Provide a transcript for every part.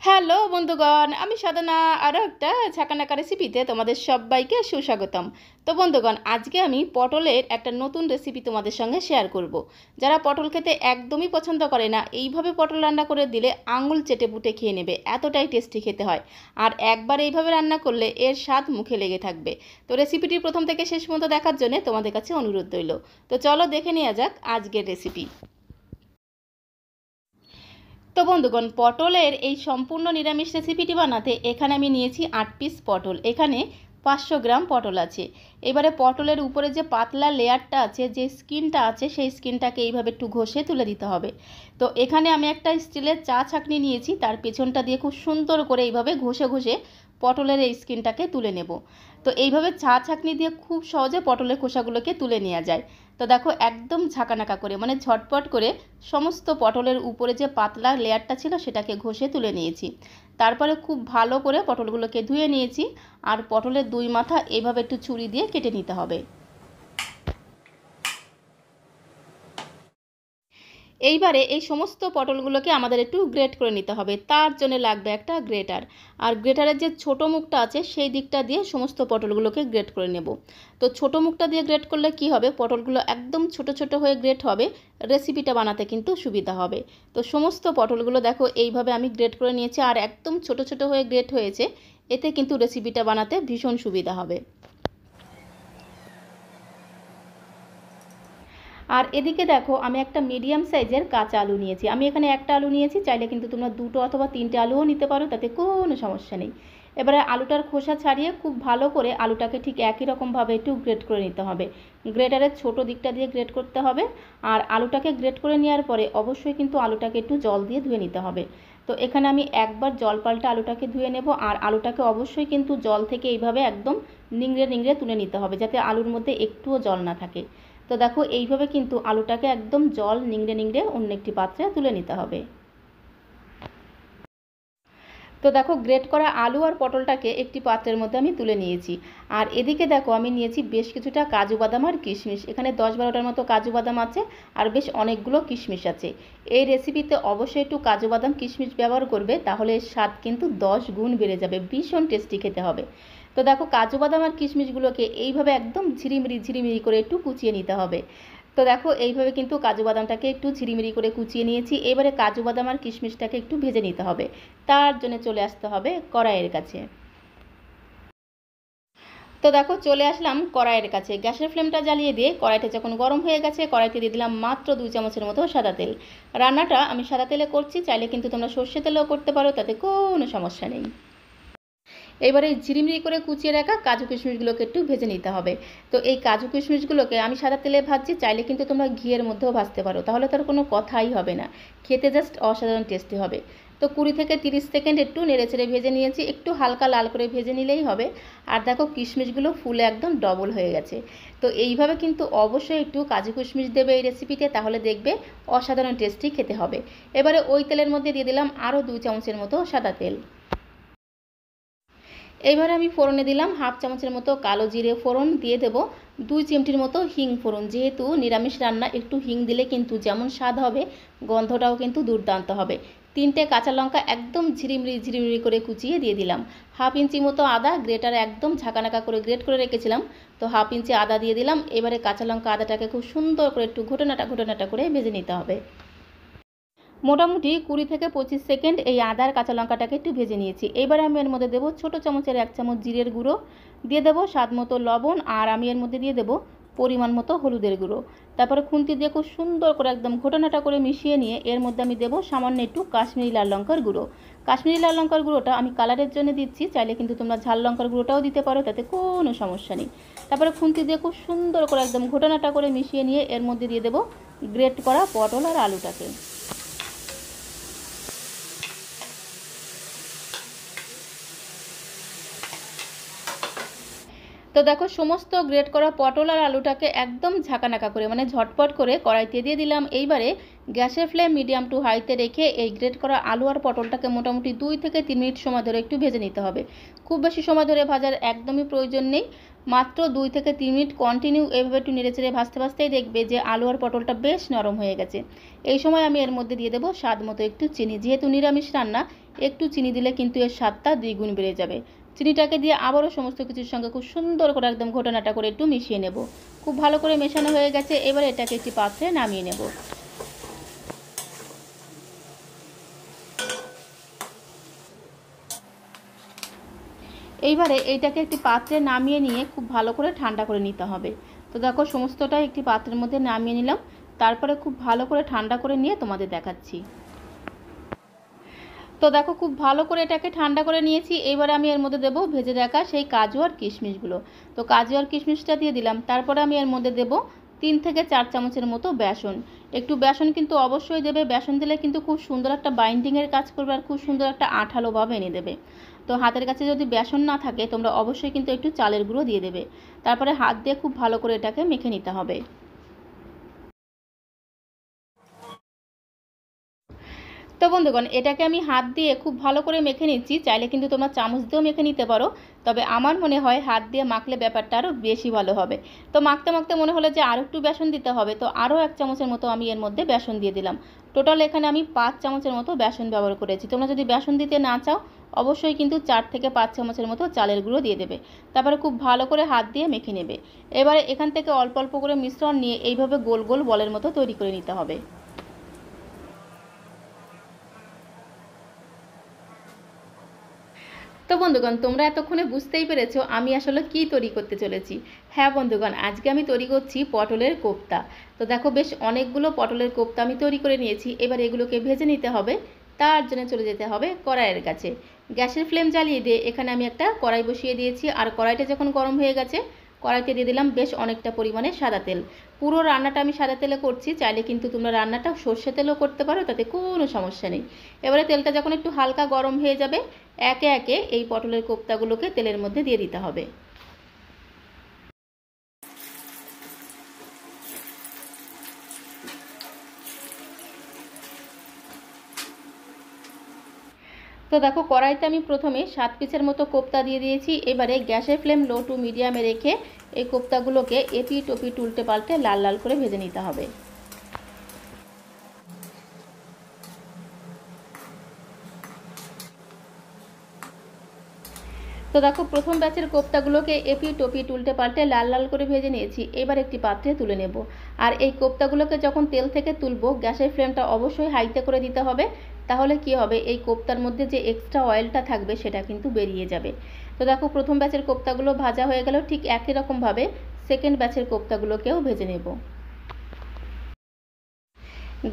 Hello বন্ধুগণ, আমি সাধনা আরও একটা ঝাঁকানাকা রেসিপিতে তোমাদের সবাইকে সুস্বাগতম। তো বন্ধুগণ, আজকে আমি পটলের একটা নতুন রেসিপি তোমাদের সঙ্গে শেয়ার করব। যারা পটল খেতে একদমই পছন্দ করে না, এইভাবে পটল রান্না করে দিলে আঙুল চেটে পুটে খেয়ে নেবে, এতটাই টেস্টি খেতে হয়। আর একবার এইভাবে রান্না করলে এর স্বাদ মুখে লেগে থাকবে। তো রেসিপিটি প্রথম থেকে শেষ পর্যন্ত দেখার জন্য তোমাদের কাছে অনুরোধ রইল। তো চলো দেখে নেওয়া যাক আজকের রেসিপি। তো বন্ধুগণ, পটলের এই সম্পূর্ণ নিরামিষ রেসিপিটি বানাতে এখানে আমি নিয়েছি 8 পিস পটল। এখানে 500 গ্রাম পটল আছে। এবারে পটলের উপরে যে পাতলা লেয়ারটা আছে, যে স্কিনটা আছে, সেই স্কিনটাকে এইভাবে একটু ঘষে তুলে দিতে হবে। তো এখানে আমি একটা স্টিলের চা ছাঁকনি নিয়েছি, তার পেছনটা দিয়ে খুব সুন্দর করে এইভাবে ঘষে ঘষে পটলের এই স্কিনটাকে তুলে নেব। তো এইভাবে চা ছাঁকনি দিয়ে খুব সহজে পটলের খোসাগুলোকে তুলে নেওয়া যায়। তো দেখো, একদম ঝাঁকানাকা করে, মানে ঝটপট করে সমস্ত পটলের উপরে যে পাতলা লেয়ারটা ছিল সেটাকে ঘষে তুলে নিয়েছি। তারপরে খুব ভালো করে পটলগুলোকে ধুয়ে নিয়েছি। আর পটলের দুই মাথা এইভাবে একটু ছুরি দিয়ে কেটে নিতে হবে। এইবারে এই সমস্ত পটলগুলোকে আমাদের একটু গ্রেট করে নিতে হবে। তার জন্য লাগবে একটা গ্রেটার। আর গ্রেটারের যে ছোট মুখটা আছে সেই দিকটা দিয়ে সমস্ত পটলগুলোকে গ্রেট করে নেব। তো ছোট মুখটা দিয়ে গ্রেট করলে কি হবে, পটলগুলো একদম ছোট ছোট হয়ে গ্রেট হবে, রেসিপিটা বানাতে কিন্তু সুবিধা হবে। তো সমস্ত পটলগুলো দেখো এইভাবে আমি গ্রেট করে নিয়েছি, আর একদম ছোট ছোট হয়ে গ্রেট হয়েছে। এতে কিন্তু রেসিপিটা বানাতে ভীষণ সুবিধা হবে। আর এদিকে দেখো, আমি একটা মিডিয়াম সাইজের কাঁচা আলু নিয়েছি। আমি এখানে একটা আলু নিয়েছি, চাইলে কিন্তু তোমরা দুটো অথবা তিনটে আলুও নিতে পারো, তাতে কোনো সমস্যা নেই। এবারে আলুটার খোসা ছাড়িয়ে খুব ভালো করে আলুটাকে ঠিক একই রকমভাবে একটু গ্রেট করে নিতে হবে। গ্রেটারের ছোট দিকটা দিয়ে গ্রেট করতে হবে। আর আলুটাকে গ্রেট করে নেওয়ার পরে অবশ্যই কিন্তু আলুটাকে একটু জল দিয়ে ধুয়ে নিতে হবে। তো এখানে আমি একবার জল পাল্টে আলুটাকে ধুয়ে নেব। আর আলুটাকে অবশ্যই কিন্তু জল থেকে এইভাবে একদম নিংড়ে নিংড়ে তুলে নিতে হবে, যাতে আলুর মধ্যে একটুও জল না থাকে। তো দেখো, এইভাবে কিন্তু আলুটাকে একদম জল নিংড়ে নিংড়ে অন্য একটি পাত্রে তুলে নিতে হবে। তো দেখো, গ্রেট করা আলু আর পটলটাকে একটি পাত্রের মধ্যে আমি তুলে নিয়েছি। আর এদিকে দেখো, আমি নিয়েছি বেশ কিছুটা কাজু বাদাম আর কিশমিশ। এখানে 10-12টার মতো কাজু বাদাম আছে, আর বেশ অনেকগুলো কিশমিশ আছে। এই রেসিপিতে অবশ্যই একটু কাজু বাদাম কিশমিশ ব্যবহার করবে, তাহলে এর স্বাদ কিন্তু 10 গুণ বেড়ে যাবে, ভীষণ টেস্টি খেতে হবে। তো দেখো, কাজু বাদাম আর কিশমিশগুলোকে এইভাবে একদম ঝিরিমিরি ঝিরিমিরি করে একটু কুচিয়ে নিতে হবে। তো দেখো, এইভাবে কিন্তু কাজু বাদামটাকে একটু ঝিরিমিরি করে কুচিয়ে নিয়েছি। এবারে কাজু বাদাম আর কিশমিশটাকে একটু ভেজে নিতে হবে। তার জন্য চলে আসতে হবে কড়াইয়ের কাছে। তো দেখো, চলে আসলাম কড়াইয়ের কাছে। গ্যাসের ফ্লেমটা জ্বালিয়ে দিয়ে কড়াইটা যখন গরম হয়ে গেছে, কড়াইতে দিয়ে দিলাম মাত্র 2 চামচের মতো সাদা তেল। রান্নাটা আমি সাদা তেলে করছি, চাইলে কিন্তু তোমরা সর্ষে তেলেও করতে পারো, তাতে কোনো সমস্যা নেই। এবারে ঝিরিমিরি করে কুচিয়ে রাখা কাজু কিশমিশগুলোকে একটু ভেজে নিতে হবে। তো এই কাজু কিশমিশগুলোকে আমি সাদা তেলে ভাজছি, চাইলে কিন্তু তোমরা ঘিয়ের মধ্যেও ভাজতে পারো, তাহলে তার কোনো কথাই হবে না, খেতে জাস্ট অসাধারণ টেস্টি হবে। তো 20 থেকে 30 সেকেন্ড একটু নেড়েচেড়ে ভেজে নিয়েছি, একটু হালকা লাল করে ভেজে নিলেই হবে। আর দেখো, কিশমিশগুলো ফুলে একদম ডবল হয়ে গেছে। তো এইভাবে কিন্তু অবশ্যই একটু কাজু কিশমিশ দেবে এই রেসিপিতে, তাহলে দেখবে অসাধারণ টেস্টি খেতে হবে। এবারে ওই তেলের মধ্যে দিয়ে দিলাম আরও 2 চামচের মতো সাদা তেল। এইবারে আমি ফোড়নে দিলাম হাফ চামচের মতো কালো জিরে ফোড়ন, দিয়ে দেবো 2 চিমটির মতো হিং ফোড়ন। যেহেতু নিরামিষ রান্না, একটু হিং দিলে কিন্তু যেমন স্বাদ হবে, গন্ধটাও কিন্তু দুর্দান্ত হবে। 3টে কাঁচা লঙ্কা একদম ঝিরিমিরি ঝিরিমিরি করে কুচিয়ে দিয়ে দিলাম। হাফ ইঞ্চি মতো আদা গ্রেটারে একদম ঝাঁকানাকা করে গ্রেট করে রেখেছিলাম, তো হাফ ইঞ্চি আদা দিয়ে দিলাম। এবারে কাঁচা লঙ্কা আদাটাকে খুব সুন্দর করে একটু ঘটনাটা ঘটনাটা করে ভেজে নিতে হবে। মোটামুটি 20 থেকে 25 সেকেন্ড এই আদার কাঁচা লঙ্কাটাকে একটু ভেজে নিয়েছি। এবারে আমি এর মধ্যে দেবো ছোটো চামচের 1 চামচ জিরের গুঁড়ো, দিয়ে দেবো স্বাদ মতো লবণ, আর আমি এর মধ্যে দিয়ে দেবো পরিমাণ মতো হলুদের গুঁড়ো। তারপরে খুন্তি দিয়ে খুব সুন্দর করে একদম ঘটনাটা করে মিশিয়ে নিয়ে এর মধ্যে আমি দেবো সামান্য একটু কাশ্মীরি লাল লঙ্কার গুঁড়ো। কাশ্মীরি লাল লঙ্কার গুঁড়োটা আমি কালারের জন্য দিচ্ছি, চাইলে কিন্তু তোমরা ঝাল লঙ্কার গুঁড়োটাও দিতে পারো, তাতে কোনো সমস্যা নেই। তারপরে খুন্তি দিয়ে খুব সুন্দর করে একদম ঘটনাটা করে মিশিয়ে নিয়ে এর মধ্যে দিয়ে দেবো গ্রেট করা পটল আর আলুটাকে। তো দেখো সমস্ত গ্রেট করা পটল আর আলুটাকে একদম ঝাঁকানাকা করে মানে ঝটপট করে কড়াইতে দিয়ে দিলাম। এইবারে গ্যাসের ফ্লেম মিডিয়াম টু হাইতে রেখে এই গ্রেট করা আলু আর পটলটাকে মোটামুটি 2 থেকে 3 মিনিট সময় ধরে একটু ভেজে নিতে হবে। খুব বেশি সময় ধরে ভাজার একদমই প্রয়োজন নেই, মাত্র 2 থেকে 3 মিনিট কন্টিনিউ এইভাবে একটু নেড়েচেড়ে ভাজতে ভাজতেই দেখবে যে আলু আর পটলটা বেশ নরম হয়ে গেছে। এই সময় আমি এর মধ্যে দিয়ে দেবো স্বাদ মতো একটু চিনি, যেহেতু নিরামিষ রান্না একটু চিনি দিলে কিন্তু এর স্বাদটা দ্বিগুণ বেড়ে যাবে। চিনিটাকে দিয়ে আবারও সমস্ত কিছুর সঙ্গে খুব সুন্দর করে একদম ঘটনাটা করে একটু মিশিয়ে নেব। খুব ভালো করে মেশানো হয়ে গেছে, এবার এটাকে একটি পাত্রে নামিয়ে নেব। এইবারে এইটাকে একটি পাত্রে নামিয়ে নিয়ে খুব ভালো করে ঠান্ডা করে নিতে হবে। তো দেখো সমস্তটাই একটি পাত্রের মধ্যে নামিয়ে নিলাম, তারপরে খুব ভালো করে ঠান্ডা করে নিয়ে তোমাদের দেখাচ্ছি। তো দেখো খুব ভালো করে এটাকে ঠান্ডা করে নিয়েছি। এবারে আমি এর মধ্যে দেবো ভেজে রাখা সেই কাজু আর কিশমিশগুলো। তো কাজু আর কিশমিশটা দিয়ে দিলাম, তারপরে আমি এর মধ্যে দেবো 3 থেকে 4 চামচের মতো বেসন। একটু বেসন কিন্তু অবশ্যই দেবে, বেসন দিলে কিন্তু খুব সুন্দর একটা বাইন্ডিংয়ের কাজ করবে আর খুব সুন্দর একটা আঠালো ভাব এনে দেবে। তো হাতের কাছে যদি বেসন না থাকে তোমরা অবশ্যই কিন্তু একটু চালের গুঁড়ো দিয়ে দেবে। তারপরে হাত দিয়ে খুব ভালো করে এটাকে মেখে নিতে হবে। তো বন্ধুগণ এটাকে আমি হাত দিয়ে খুব ভালো করে মেখে নিচ্ছি, চাইলে কিন্তু তোমরা চামচ দিয়েও মেখে নিতে পারো, তবে আমার মনে হয় হাত দিয়ে মাখলে ব্যাপারটা আরও বেশি ভালো হবে। তো মাখতে মাখতে মনে হলো যে আরও একটু বেসন দিতে হবে, তো আরও 1 চামচের মতো আমি এর মধ্যে বেসন দিয়ে দিলাম। টোটাল এখানে আমি 5 চামচের মতো বেসন ব্যবহার করেছি। তোমরা যদি বেসন দিতে না চাও অবশ্যই কিন্তু 4 থেকে 5 চামচের মতো চালের গুঁড়ো দিয়ে দেবে। তারপরে খুব ভালো করে হাত দিয়ে মেখে নেবে। এবারে এখান থেকে অল্প অল্প করে মিশ্রণ নিয়ে এইভাবে গোল গোল বলের মতো তৈরি করে নিতে হবে। তো বন্ধুগণ তোমরা এতক্ষণে বুঝতেই পেরেছো আমি আসলে কি তৈরি করতে চলেছি। হ্যাঁ বন্ধুগণ আজকে আমি তৈরি করছি পটলের কোপ্তা। তো দেখো বেশ অনেকগুলো পটলের কোপ্তা আমি তৈরি করে নিয়েছি, এবার এগুলোকে ভেজে নিতে হবে। তার জন্য চলে যেতে হবে কড়াইয়ের কাছে। গ্যাসের ফ্লেম জ্বালিয়ে দিয়ে এখানে আমি একটা কড়াই বসিয়ে দিয়েছি, আর কড়াইটা যখন গরম হয়ে গেছে কড়াইতে দিয়ে দিলাম বেশ অনেকটা পরিমাণে সাদা তেল। পুরো রান্নাটা আমি সাদা তেলে করছি, চাইলে কিন্তু তোমরা রান্নাটা সর্ষে তেলও করতে পারো, তাতে কোনো সমস্যা নেই। এবারে তেলটা যখন একটু হালকা গরম হয়ে যাবে একে একে এই পটলের কোপ্তাগুলোকে তেলের মধ্যে দিয়ে দিতে হবে। তো দেখো কড়াইতে আমি প্রথমে 7 পিসের মতো কোপ্তা দিয়ে দিয়েছি। এবারে গ্যাসের ফ্লেম লো টু মিডিয়ামে রেখে এই কোপ্তাগুলোকে এপিট ওপিট উল্টে পাল্টে লাল লাল করে ভেজে নিতে হবে। তো দেখো প্রথম ব্যাচের কোপ্তাগুলোকে এপিট ওপিট উল্টে পাল্টে লাল লাল করে ভেজে নিয়েছি। এবার একটি পাত্রে তুলে নেব। আর এই কোপ্তাগুলোকে যখন তেল থেকে তুলবো গ্যাসের ফ্লেমটা অবশ্যই হাইতে করে দিতে হবে, তাহলে কি হবে এই কোপ্তার মধ্যে যে এক্সট্রা অয়েলটা থাকবে সেটা কিন্তু বেরিয়ে যাবে। তো দেখো প্রথম ব্যাচের কোপ্তাগুলো ভাজা হয়ে গেল, ঠিক একই রকমভাবে সেকেন্ড ব্যাচের কোপ্তাগুলোকেও ভেজে নেব।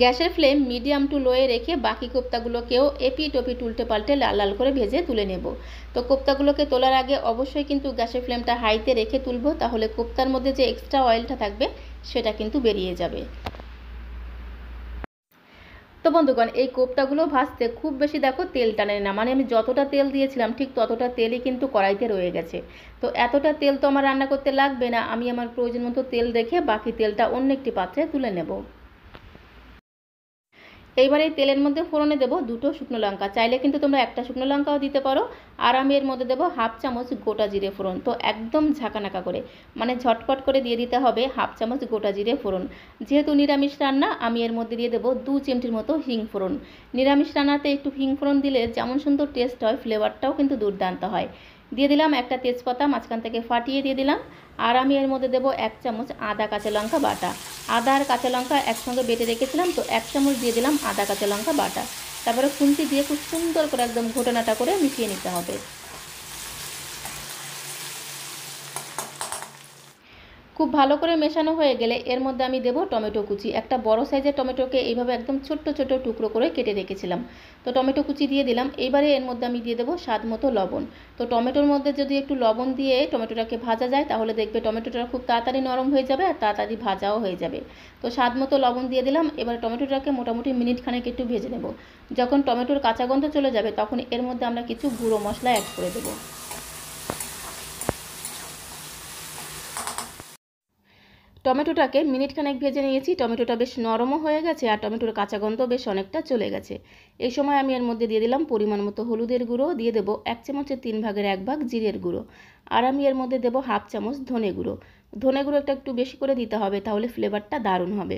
গ্যাসের ফ্লেম মিডিয়াম টু লোয়ে রেখে বাকি কোপ্তাগুলোকেও এপিট ওপিট উল্টে পাল্টে লাল লাল করে ভেজে তুলে নেব। তো কোপ্তাগুলোকে তোলার আগে অবশ্যই কিন্তু গ্যাসের ফ্লেমটা হাইতে রেখে তুলব, তাহলে কোপ্তার মধ্যে যে এক্সট্রা অয়েলটা থাকবে সেটা কিন্তু বেরিয়ে যাবে। তো বন্ধুগণ এই কোপ্তাগুলো ভাজতে খুব বেশি দেখো তেল টানে না, মানে আমি যতটা তেল দিয়েছিলাম ঠিক ততটা তেলই কিন্তু কড়াইতে রয়ে গেছে। তো এতটা তেল তো আমার রান্না করতে লাগবে না, আমি আমার প্রয়োজন মতো তেল রেখে বাকি তেলটা অন্য একটি পাত্রে তুলে নেব। এইবার এই তেলের মধ্যে ফোড়নে দেবো 2টো শুকনো লঙ্কা, চাইলে কিন্তু তোমরা একটা শুকনো লঙ্কাও দিতে পারো। আর আমি এর মধ্যে দেবো 1/2 চামচ গোটা জিরে ফোড়ন। তো একদম ঝাঁকানাকা করে মানে ঝটপট করে দিয়ে দিতে হবে 1/2 চামচ গোটা জিরে ফোড়ন। যেহেতু নিরামিষ রান্না আমি এর মধ্যে দিয়ে দেবো 2 চিমটির মতো হিং ফোড়ন। নিরামিষ রান্নাতে একটু হিং ফোড়ন দিলে যেমন সুন্দর টেস্ট হয় ফ্লেভারটাও কিন্তু দুর্দান্ত হয়। দিয়ে দিলাম একটা তেজপাতা মাঝখান থেকে ফাটিয়ে দিয়ে দিলাম। আর আমি এর মধ্যে দেবো 1 চামচ আদা কাঁচা লঙ্কা বাটা। আদা আর কাঁচা লঙ্কা একসঙ্গে বেটে রেখেছিলাম, তো 1 চামচ দিয়ে দিলাম আদা কাঁচা লঙ্কা বাটা। তারপরে খুন্তি দিয়ে খুব সুন্দর করে একদম ঘটনাটা করে মিশিয়ে নিতে হবে। খুব ভালো করে মেশানো হয়ে গেলে এর মধ্যে আমি দেবো টমেটো কুচি। একটা বড় সাইজের টমেটোকে এইভাবে একদম ছোট্ট ছোট টুকরো করে কেটে রেখেছিলাম, তো টমেটো কুচি দিয়ে দিলাম। এবারে এর মধ্যে আমি দিয়ে দেবো স্বাদ মতো লবণ। তো টমেটোর মধ্যে যদি একটু লবণ দিয়ে টমেটোটাকে ভাজা যায় তাহলে দেখবে টমেটোটা খুব তাড়াতাড়ি নরম হয়ে যাবে আর তাড়াতাড়ি ভাজাও হয়ে যাবে। তো স্বাদ মতো লবণ দিয়ে দিলাম। এবার টমেটোটাকে মোটামুটি মিনিট খানেক একটু ভেজে নেব। যখন টমেটোর কাঁচা গন্ধ চলে যাবে তখন এর মধ্যে আমরা কিছু গুঁড়ো মশলা অ্যাড করে দেবো। টমেটোটাকে মিনিটখানেক ভেজে নিয়েছি। টমেটোটা বেশ নরমও হয়ে গেছে আর টমেটোর কাঁচা গন্ধ বেশ অনেকটা চলে গেছে। এই সময় আমি এর মধ্যে দিয়ে দিলাম পরিমাণ মতো হলুদের গুঁড়ো, দিয়ে দেবো 1 চামচের 3 ভাগের 1 ভাগ জিরের গুঁড়ো, আর আমি এর মধ্যে দেবো হাফ চামচ ধনে গুঁড়ো। ধনে গুঁড়োটা একটু বেশি করে দিতে হবে, তাহলে ফ্লেভারটা দারুণ হবে।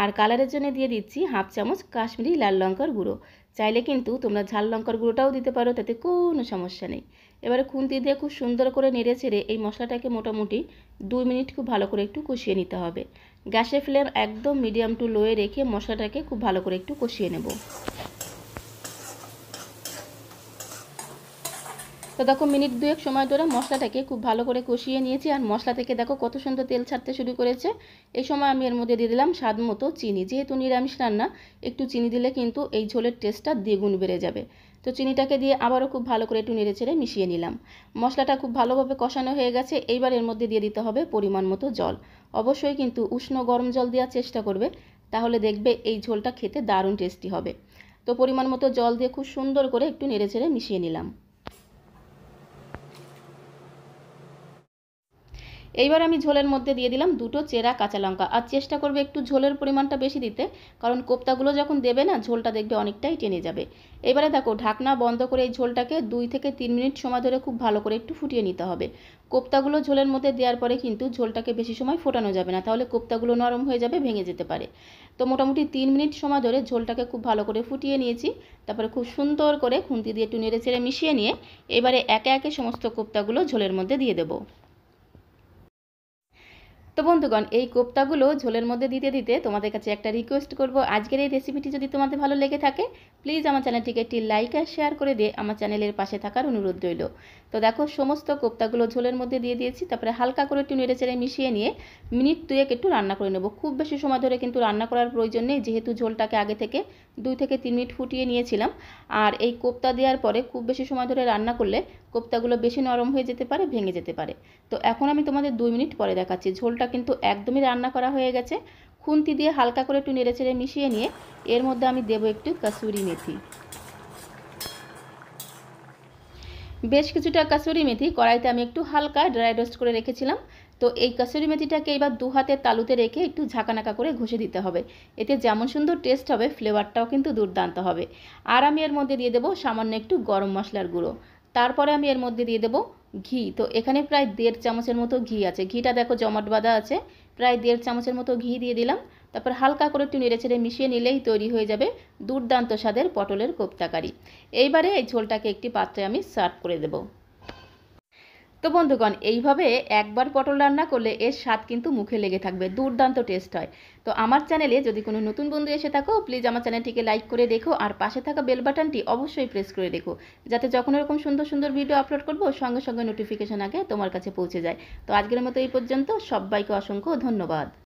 আর কালারের জন্য দিয়ে দিচ্ছি হাফ চামচ কাশ্মীরি লাল লঙ্কার গুঁড়ো। চাইলে কিন্তু তোমরা ঝাল লঙ্কার গুঁড়োটাও দিতে পারো, তাতে কোনো সমস্যা নেই। এবারে খুন্তি দিয়ে খুব সুন্দর করে নেড়ে ছেড়ে এই মশলাটাকে মোটামুটি 2 মিনিট খুব ভালো করে একটু কষিয়ে নিতে হবে। গ্যাসের ফ্লেম একদম মিডিয়াম টু লোয়ে রেখে মশলাটাকে খুব ভালো করে একটু কষিয়ে নেব। তো দেখো মিনিট 2 সময় ধরে মশলাটাকে খুব ভালো করে কষিয়ে নিয়েছি, আর মশলা থেকে দেখো কত সুন্দর তেল ছাড়তে শুরু করেছে। এই সময় আমি এর মধ্যে দিয়ে দিলাম স্বাদ মতো চিনি। যেহেতু নিরামিষ রান্না, একটু চিনি দিলে কিন্তু এই ঝোলের টেস্টটা দ্বিগুণ বেড়ে যাবে। তো চিনিটাকে দিয়ে আবারও খুব ভালো করে একটু নেড়েচেড়ে মিশিয়ে নিলাম। মশলাটা খুব ভালোভাবে কষানো হয়ে গেছে। এইবার এর মধ্যে দিয়ে দিতে হবে পরিমাণ মতো জল। অবশ্যই কিন্তু উষ্ণ গরম জল দেওয়ার চেষ্টা করবে, তাহলে দেখবে এই ঝোলটা খেতে দারুণ টেস্টি হবে। তো পরিমাণ মতো জল দিয়ে খুব সুন্দর করে একটু নেড়েচেড়ে মিশিয়ে নিলাম। এইবার আমি ঝোলের মধ্যে দিয়ে দিলাম 2টো চেরা কাঁচা লঙ্কা, আর চেষ্টা করবে একটু ঝোলের পরিমাণটা বেশি দিতে, কারণ কোপ্তাগুলো যখন দেবে না ঝোলটা দেখবে অনেকটাই টেনে যাবে। এবারে দেখো ঢাকনা বন্ধ করে এই ঝোলটাকে 2 থেকে 3 মিনিট সময় ধরে খুব ভালো করে একটু ফুটিয়ে নিতে হবে। কোপ্তাগুলো ঝোলের মধ্যে দেওয়ার পরে কিন্তু ঝোলটাকে বেশি সময় ফোটানো যাবে না, তাহলে কোপ্তাগুলো নরম হয়ে যাবে, ভেঙে যেতে পারে। তো মোটামুটি 3 মিনিট সময় ধরে ঝোলটাকে খুব ভালো করে ফুটিয়ে নিয়েছি। তারপরে খুব সুন্দর করে খুন্তি দিয়ে একটু নেড়ে চেড়ে মিশিয়ে নিয়ে এবারে একে একে সমস্ত কোপ্তাগুলো ঝোলের মধ্যে দিয়ে দেবো। তো বন্ধুগণ, এই কোপ্তাগুলো ঝোলের মধ্যে দিতে দিতে তোমাদের কাছে একটা রিকোয়েস্ট করব, আজকের এই রেসিপিটি যদি তোমাদের ভালো লেগে থাকে প্লিজ আমার চ্যানেলটিকে একটি লাইক আর শেয়ার করে দিয়ে আমার চ্যানেলের পাশে থাকার অনুরোধ রইল। তো দেখো সমস্ত কোপ্তাগুলো ঝোলের মধ্যে দিয়ে দিয়েছি, তারপরে হালকা করে একটু নেড়েচেড়ে মিশিয়ে নিয়ে মিনিট 2 একটু রান্না করে নেব। খুব বেশি সময় ধরে কিন্তু রান্না করার প্রয়োজন নেই, যেহেতু ঝোলটাকে আগে থেকে 2 থেকে 3 মিনিট ফুটিয়ে নিয়েছিলাম। আর এই কোপ্তা দেওয়ার পরে খুব বেশি সময় ধরে রান্না করলে কোপ্তাগুলো বেশি নরম হয়ে যেতে পারে, ভেঙে যেতে পারে। তো এখন আমি তোমাদের 2 মিনিট পরে দেখাচ্ছি। ঝোলটা কিন্তু একদমই রান্না করা হয়ে গেছে। খুন্তি দিয়ে হালকা করে একটু নেড়েচেড়ে মিশিয়ে নিয়ে এর মধ্যে আমি দেবো একটু কাসুরি মেথি। বেশ কিছুটা কাসুরি মেথি কড়াইতে আমি একটু হালকা ড্রাই রোস্ট করে রেখেছিলাম। তো এই কাসুরি মেথিটাকে এবার 2 হাতের তালুতে রেখে একটু ঝাঁকানাকা করে ঘষে দিতে হবে। এতে যেমন সুন্দর টেস্ট হবে, ফ্লেভারটাও কিন্তু দুর্দান্ত হবে। আর আমি এর মধ্যে দিয়ে দেবো সামান্য একটু গরম মশলার গুঁড়ো। তারপরে আমি এর মধ্যে দিয়ে দেবো ঘি। তো এখানে প্রায় 1.5 চামচের মতো ঘি আছে। ঘিটা দেখো জমাট বাঁধা আছে। প্রায় 1.5 চামচের মতো ঘি দিয়ে দিলাম। তারপর হালকা করে একটু নেড়েচেড়ে মিশিয়ে নিলেই তৈরি হয়ে যাবে দুর্দান্ত স্বাদের পটলের কোপ্তা কারি। এইবারে এই ঝোলটাকে একটি পাত্রে আমি সার্ভ করে দেব। তো বন্ধুগণ, এইভাবে একবার পটল রান্না করলে এর স্বাদ কিন্তু মুখে লেগে থাকবে, দুর্দান্ত টেস্ট হয়। তো আমার চ্যানেলে যদি কোনো নতুন বন্ধু এসে থাকো প্লিজ আমার চ্যানেলটিকে লাইক করে রেখো, আর পাশে থাকা বেল বাটনটি অবশ্যই প্রেস করে রেখো, যাতে যখন এরকম সুন্দর সুন্দর ভিডিও আপলোড করবো সঙ্গে সঙ্গে নোটিফিকেশন আগে তোমার কাছে পৌঁছে যায়। তো আজকের মতো এই পর্যন্ত, সবাইকে অসংখ্য ধন্যবাদ।